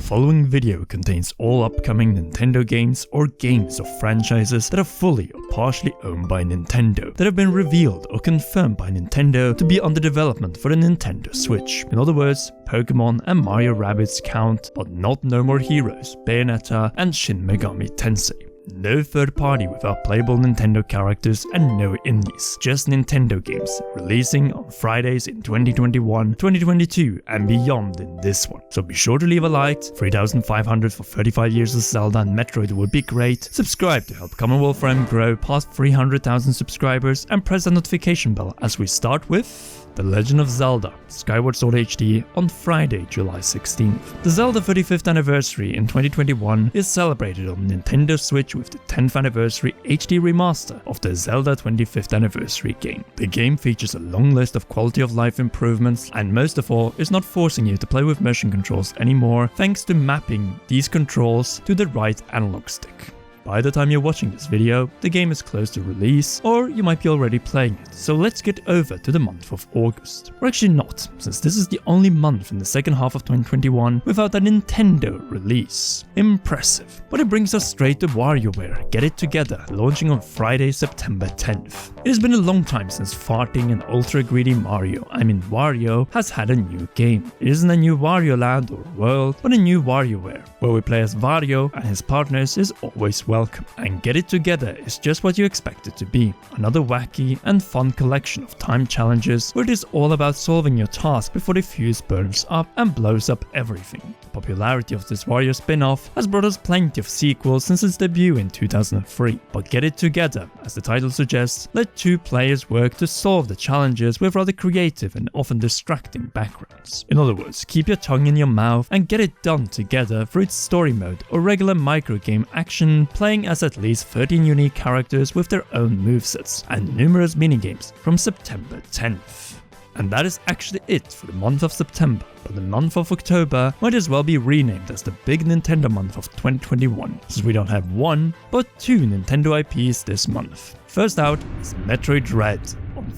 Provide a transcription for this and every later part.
The following video contains all upcoming Nintendo games or games of franchises that are fully or partially owned by Nintendo, that have been revealed or confirmed by Nintendo to be under development for the Nintendo Switch. In other words, Pokemon and Mario Rabbids count, but not No More Heroes, Bayonetta and Shin Megami Tensei. No third party without playable Nintendo characters and no indies, just Nintendo games, releasing on Fridays in 2021, 2022 and beyond in this one. So be sure to leave a like, 3,500 for 35 years of Zelda and Metroid would be great, subscribe to help Commonwealth Realm grow past 300,000 subscribers and press the notification bell as we start with The Legend of Zelda Skyward Sword HD on Friday, July 16th. The Zelda 35th anniversary in 2021 is celebrated on Nintendo Switch with the 10th anniversary HD remaster of the Zelda 25th anniversary game. The game features a long list of quality of life improvements and most of all is not forcing you to play with motion controls anymore thanks to mapping these controls to the right analog stick. By the time you're watching this video, the game is close to release, or you might be already playing it, so let's get over to the month of August. Or actually not, since this is the only month in the second half of 2021 without a Nintendo release. Impressive. But it brings us straight to WarioWare Get It Together, launching on Friday, September 10th. It has been a long time since farting and ultra greedy Wario has had a new game. It isn't a new Wario Land or world, but a new WarioWare, where we play as Wario and his partners is always welcome. And Get It Together is just what you expect it to be. Another wacky and fun collection of time challenges where it is all about solving your task before the fuse burns up and blows up everything. The popularity of this Wario spin-off has brought us plenty of sequels since its debut in 2003. But Get It Together, as the title suggests, let two players work to solve the challenges with rather creative and often distracting backgrounds. In other words, keep your tongue in your mouth and get it done together through its story mode or regular microgame action, playing as at least 13 unique characters with their own movesets and numerous minigames from September 10th. And that is actually it for the month of September, but the month of October might as well be renamed as the Big Nintendo month of 2021, since we don't have one, but two Nintendo IPs this month. First out is Metroid Red on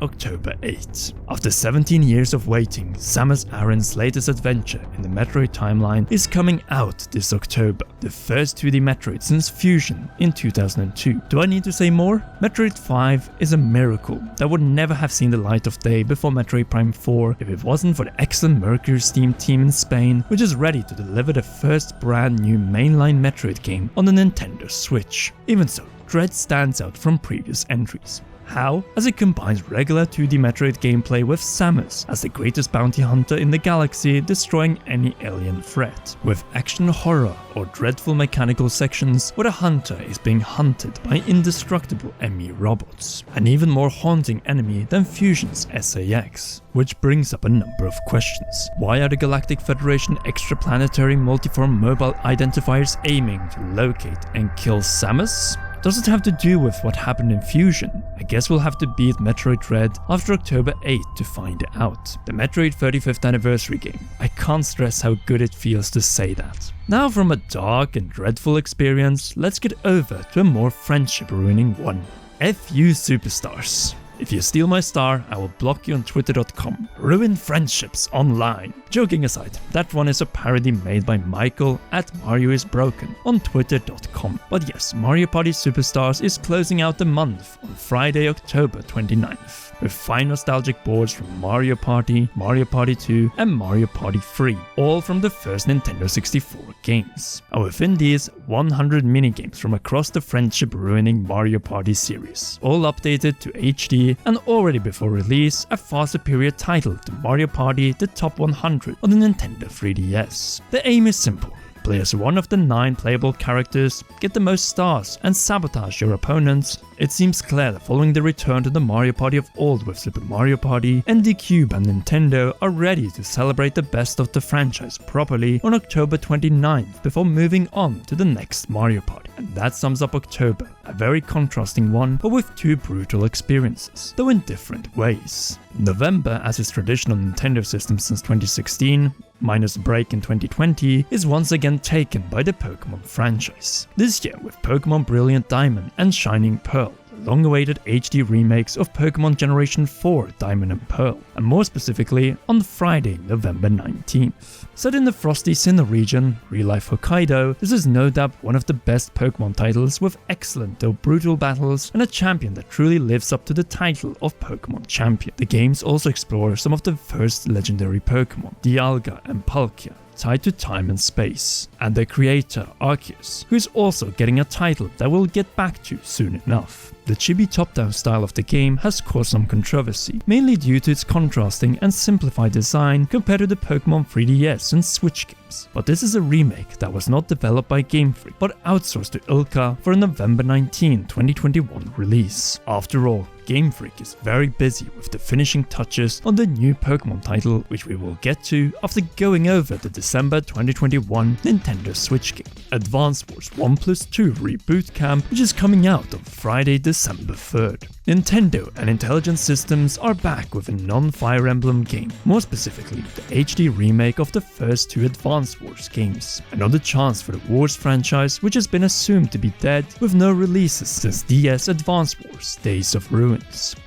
October 8. After 17 years of waiting, Samus Aran's latest adventure in the Metroid timeline is coming out this October, the first 2D Metroid since Fusion in 2002. Do I need to say more? Metroid 5 is a miracle that would never have seen the light of day before Metroid Prime 4 if it wasn't for the excellent Mercury Steam team in Spain, which is ready to deliver the first brand new mainline Metroid game on the Nintendo Switch. Even so, Dread stands out from previous entries. How? As it combines regular 2D Metroid gameplay with Samus as the greatest bounty hunter in the galaxy, destroying any alien threat, with action horror or dreadful mechanical sections where the hunter is being hunted by indestructible ME robots, an even more haunting enemy than Fusion's SAX. Which brings up a number of questions. Why are the Galactic Federation extraplanetary multiform mobile identifiers aiming to locate and kill Samus? Does it have to do with what happened in Fusion? I guess we'll have to beat Metroid Red after October 8 to find out. The Metroid 35th anniversary game. I can't stress how good it feels to say that. Now from a dark and dreadful experience, let's get over to a more friendship-ruining one. F you superstars. If you steal my star, I will block you on twitter.com. Ruin friendships online. Joking aside, that one is a parody made by Michael at Mario is Broken on twitter.com. But yes, Mario Party Superstars is closing out the month on Friday, October 29th, with 5 nostalgic boards from Mario Party 2 and Mario Party 3, all from the first Nintendo 64 games. And within these, 100 minigames from across the friendship-ruining Mario Party series, all updated to HD and already before release, a far superior title to Mario Party The Top 100 on the Nintendo 3DS. The aim is simple. Play as one of the 9 playable characters, get the most stars, and sabotage your opponents. It seems clear that following the return to the Mario Party of old with Super Mario Party, ND Cube and Nintendo are ready to celebrate the best of the franchise properly on October 29th before moving on to the next Mario Party. And that sums up October, a very contrasting one, but with 2 brutal experiences, though in different ways. November, as is traditional Nintendo system since 2016, minus a break in 2020, is once again taken by the Pokemon franchise. This year with Pokemon Brilliant Diamond and Shining Pearl, the long-awaited HD remakes of Pokemon Generation 4 Diamond and Pearl. and more specifically on Friday, November 19th. Set in the frosty Sinnoh region, real-life Hokkaido, this is no doubt one of the best Pokemon titles with excellent though brutal battles and a champion that truly lives up to the title of Pokemon Champion. The games also explore some of the first legendary Pokemon, Dialga and Palkia, tied to time and space, and their creator Arcus, who is also getting a title that we'll get back to soon enough. The chibi top-down style of the game has caused some controversy, mainly due to its contrasting and simplified design compared to the Pokemon 3DS and Switch games. But this is a remake that was not developed by Game Freak, but outsourced to ILCA for a November 19, 2021 release. After all, Game Freak is very busy with the finishing touches on the new Pokemon title, which we will get to after going over the December 2021 Nintendo Switch game, Advance Wars 1+2 Reboot Camp, which is coming out on Friday, December 3rd. Nintendo and Intelligent Systems are back with a non-Fire Emblem game, more specifically the HD remake of the first two Advance Wars games. Another chance for the Wars franchise, which has been assumed to be dead with no releases since DS Advance Wars Days of Ruins.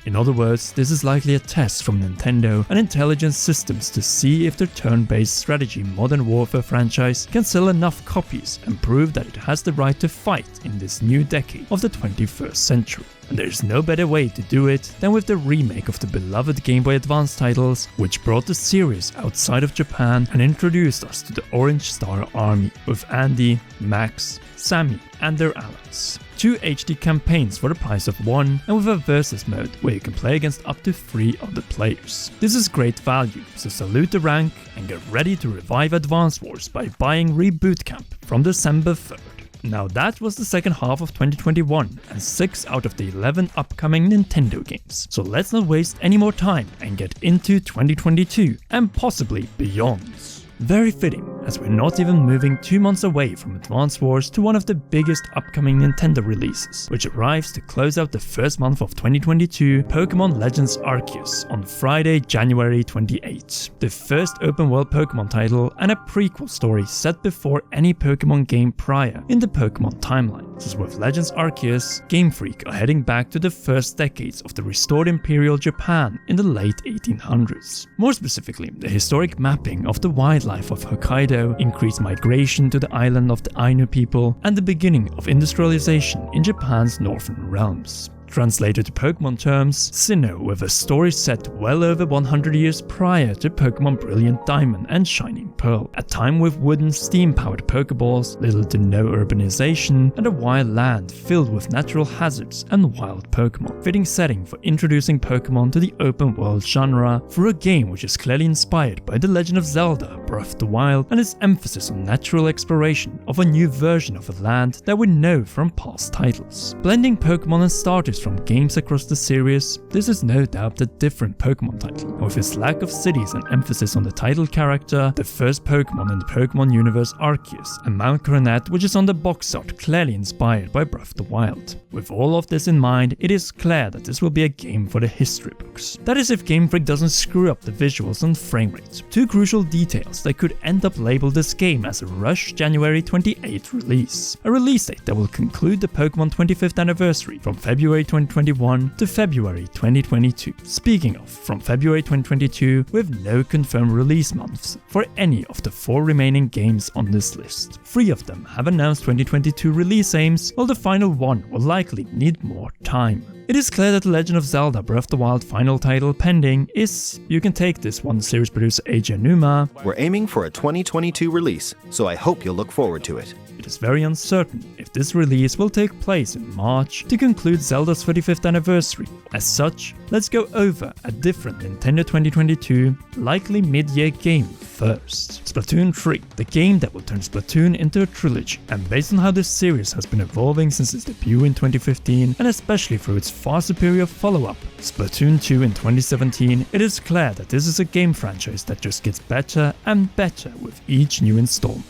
In other words, this is likely a test from Nintendo and Intelligent Systems to see if their turn-based strategy Modern Warfare franchise can sell enough copies and prove that it has the right to fight in this new decade of the 21st century. And there's no better way to do it than with the remake of the beloved Game Boy Advance titles, which brought the series outside of Japan and introduced us to the Orange Star Army with Andy, Max, Sammy and their allies. 2 HD campaigns for the price of one, and with a versus mode where you can play against up to 3 other players. This is great value, so salute the rank and get ready to revive Advance Wars by buying Reboot Camp from December 3rd. Now that was the second half of 2021 and 6 out of the 11 upcoming Nintendo games. So let's not waste any more time and get into 2022 and possibly beyond. Very fitting, as we're not even moving 2 months away from Advance Wars to one of the biggest upcoming Nintendo releases, which arrives to close out the first month of 2022, Pokemon Legends Arceus, on Friday, January 28. The first open world Pokemon title and a prequel story set before any Pokemon game prior in the Pokemon timeline. As with Legends Arceus, Game Freak are heading back to the first decades of the restored Imperial Japan in the late 1800s. More specifically, the historic mapping of the wildlife of Hokkaido, increased migration to the island of the Ainu people, and the beginning of industrialization in Japan's northern realms. Translated to Pokemon terms, Sinnoh with a story set well over 100 years prior to Pokemon Brilliant Diamond and Shining Pearl, a time with wooden steam-powered Pokeballs, little to no urbanization, and a wild land filled with natural hazards and wild Pokemon. Fitting setting for introducing Pokemon to the open world genre through a game which is clearly inspired by The Legend of Zelda Breath of the Wild and its emphasis on natural exploration of a new version of a land that we know from past titles. Blending Pokemon and starters from games across the series, this is no doubt a different Pokemon title, and with its lack of cities and emphasis on the title character, the first Pokemon in the Pokemon universe Arceus, and Mount Coronet, which is on the box art clearly inspired by Breath of the Wild. With all of this in mind, it is clear that this will be a game for the history books. That is if Game Freak doesn't screw up the visuals and frame rate, two crucial details that could end up label this game as a rush January 28th release, a release date that will conclude the Pokemon 25th anniversary from February 2021 to February 2022. Speaking of, from February 2022 with no confirmed release months for any of the 4 remaining games on this list. 3 of them have announced 2022 release aims, while the final one will likely need more time. It is clear that The Legend of Zelda Breath of the Wild final title pending is, you can take this one, series producer Eiji Aonuma. We're aiming for a 2022 release, so I hope you'll look forward to it. It is very uncertain if this release will take place in March to conclude Zelda's 35th anniversary. As such, let's go over a different Nintendo 2022 likely mid-year game first. Splatoon 3, the game that will turn Splatoon into a trilogy, and based on how this series has been evolving since its debut in 2015 and especially through its far superior follow-up, Splatoon 2 in 2017, it is clear that this is a game franchise that just gets better and better with each new installment.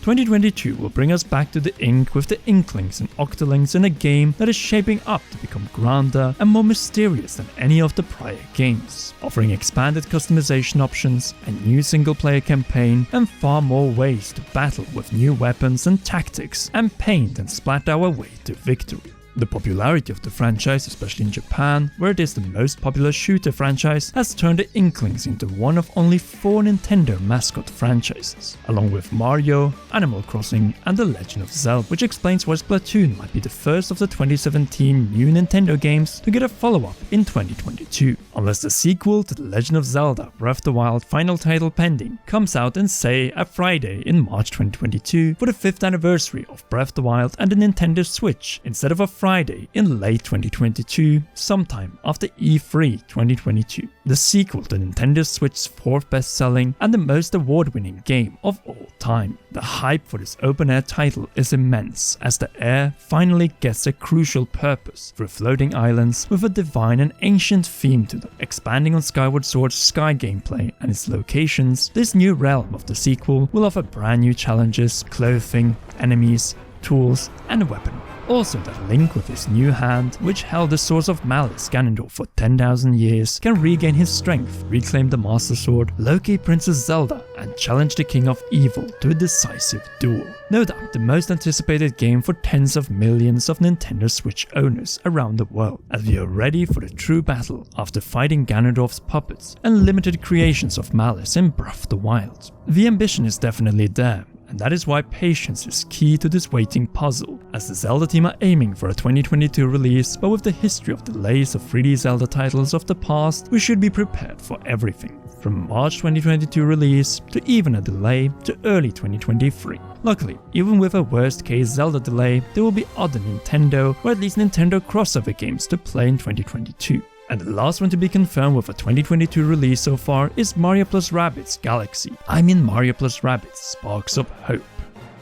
2022 will bring us back to the ink with the Inklings and Octolings in a game that is shaping up to become grander and more mysterious than any of the prior games, offering expanded customization options, a new single-player campaign, and far more ways to battle with new weapons and tactics and paint and splat our way to victory. The popularity of the franchise, especially in Japan, where it is the most popular shooter franchise, has turned the Inklings into one of only 4 Nintendo mascot franchises, along with Mario, Animal Crossing, and The Legend of Zelda, which explains why Splatoon might be the first of the 2017 new Nintendo games to get a follow-up in 2022, unless the sequel to The Legend of Zelda Breath of the Wild, final title pending, comes out in, say, a Friday in March 2022 for the 5th anniversary of Breath of the Wild and the Nintendo Switch, instead of a Friday in late 2022, sometime after E3 2022. The sequel to Nintendo Switch's 4th best-selling and the most award-winning game of all time. The hype for this open-air title is immense, as the air finally gets a crucial purpose through floating islands with a divine and ancient theme to them. Expanding on Skyward Sword's sky gameplay and its locations, this new realm of the sequel will offer brand new challenges, clothing, enemies, tools, and weaponry. Also, that Link with his new hand, which held the source of malice Ganondorf for 10,000 years, can regain his strength, reclaim the Master Sword, locate Princess Zelda, and challenge the King of Evil to a decisive duel. No doubt the most anticipated game for tens of millions of Nintendo Switch owners around the world, as we are ready for the true battle after fighting Ganondorf's puppets and limited creations of malice in Breath of the Wild. The ambition is definitely there, and that is why patience is key to this waiting puzzle, as the Zelda team are aiming for a 2022 release, but with the history of delays of 3D Zelda titles of the past, we should be prepared for everything, from March 2022 release to even a delay to early 2023. Luckily, even with a worst case Zelda delay, there will be other Nintendo or at least Nintendo crossover games to play in 2022. And the last one to be confirmed with a 2022 release so far is Mario + Rabbids Galaxy. Mario + Rabbids Sparks of Hope.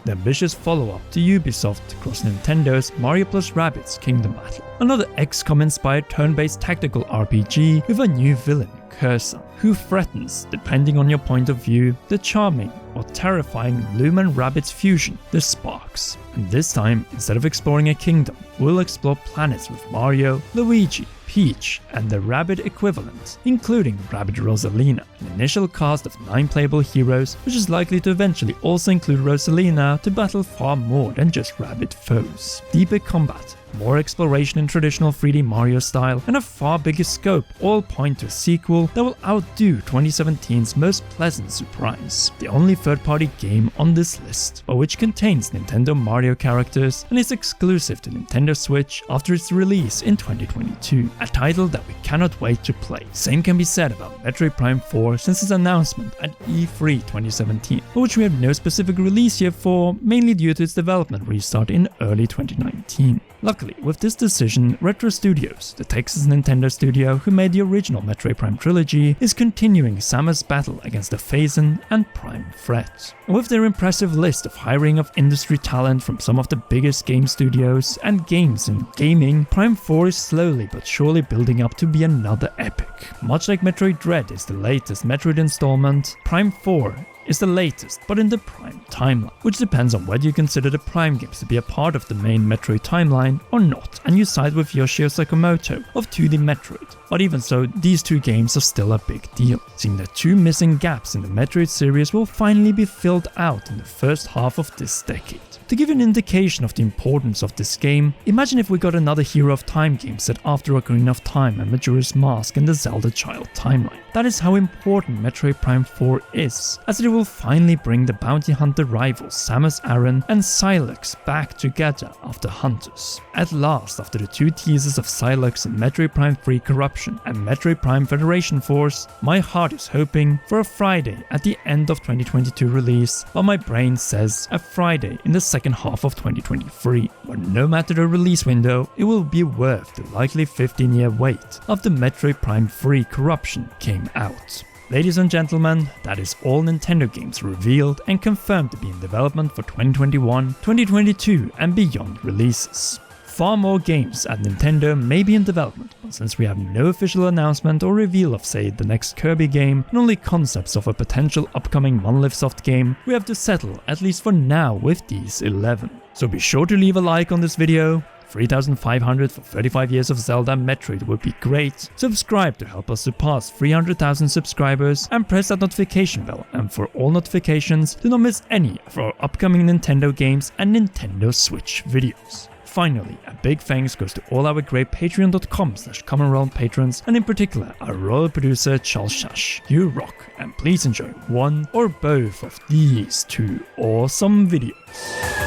The ambitious follow-up to Ubisoft cross Nintendo's Mario + Rabbids Kingdom Battle. Another XCOM-inspired turn-based tactical RPG with a new villain, Cursor, who threatens, depending on your point of view, the charming or terrifying Loom and Rabbids fusion, the Sparks. And this time, instead of exploring a kingdom, we'll explore planets with Mario, Luigi, Peach, and the Rabbid equivalent, including Rabbid Rosalina, an initial cast of 9 playable heroes, which is likely to eventually also include Rosalina to battle far more than just Rabbid foes. Deeper combat, more exploration in traditional 3D Mario style, and a far bigger scope all point to a sequel that will outdo 2017's most pleasant surprise, the only third-party game on this list, but which contains Nintendo Mario characters and is exclusive to Nintendo Switch after its release in 2022, a title that we cannot wait to play. Same can be said about Metroid Prime 4 since its announcement at E3 2017, for which we have no specific release yet for, mainly due to its development restart in early 2019. Luckily, with this decision, Retro Studios, the Texas Nintendo studio who made the original Metroid Prime trilogy, is continuing Samus' battle against the Phazon and Prime threat. With their impressive list of hiring of industry talent from some of the biggest game studios and games in gaming, Prime 4 is slowly but surely building up to be another epic. Much like Metroid Red is the latest Metroid installment, Prime 4 is the latest, but in the Prime timeline, which depends on whether you consider the Prime games to be a part of the main Metroid timeline or not, and you side with Yoshio Sakamoto of 2D Metroid. But even so, these 2 games are still a big deal, seeing that 2 missing gaps in the Metroid series will finally be filled out in the first half of this decade. To give you an indication of the importance of this game, imagine if we got another Hero of Time game set after Ocarina of Time and Majora's Mask in the Zelda Child timeline. That is how important Metroid Prime 4 is, as it will finally bring the bounty hunter rivals Samus Aran and Sylux back together after Hunters. At last, after the 2 teasers of Sylux in Metroid Prime 3 Corruption and Metroid Prime Federation Force, my heart is hoping for a Friday at the end of 2022 release, while my brain says a Friday in the second half of 2023. But no matter the release window, it will be worth the likely 15-year wait after Metroid Prime 3 Corruption came out. Ladies and gentlemen, that is all Nintendo games revealed and confirmed to be in development for 2021, 2022 and beyond releases. Far more games at Nintendo may be in development, but since we have no official announcement or reveal of, say, the next Kirby game, and only concepts of a potential upcoming Monolith Soft game, we have to settle, at least for now, with these 11. So be sure to leave a like on this video. 3,500 for 35 years of Zelda and Metroid would be great. Subscribe to help us surpass 300,000 subscribers and press that notification bell, and for all notifications, do not miss any of our upcoming Nintendo games and Nintendo Switch videos. Finally, a big thanks goes to all our great patreon.com/commonrealm patrons, and in particular our royal producer Charles Shash. You rock, and please enjoy one or both of these two awesome videos.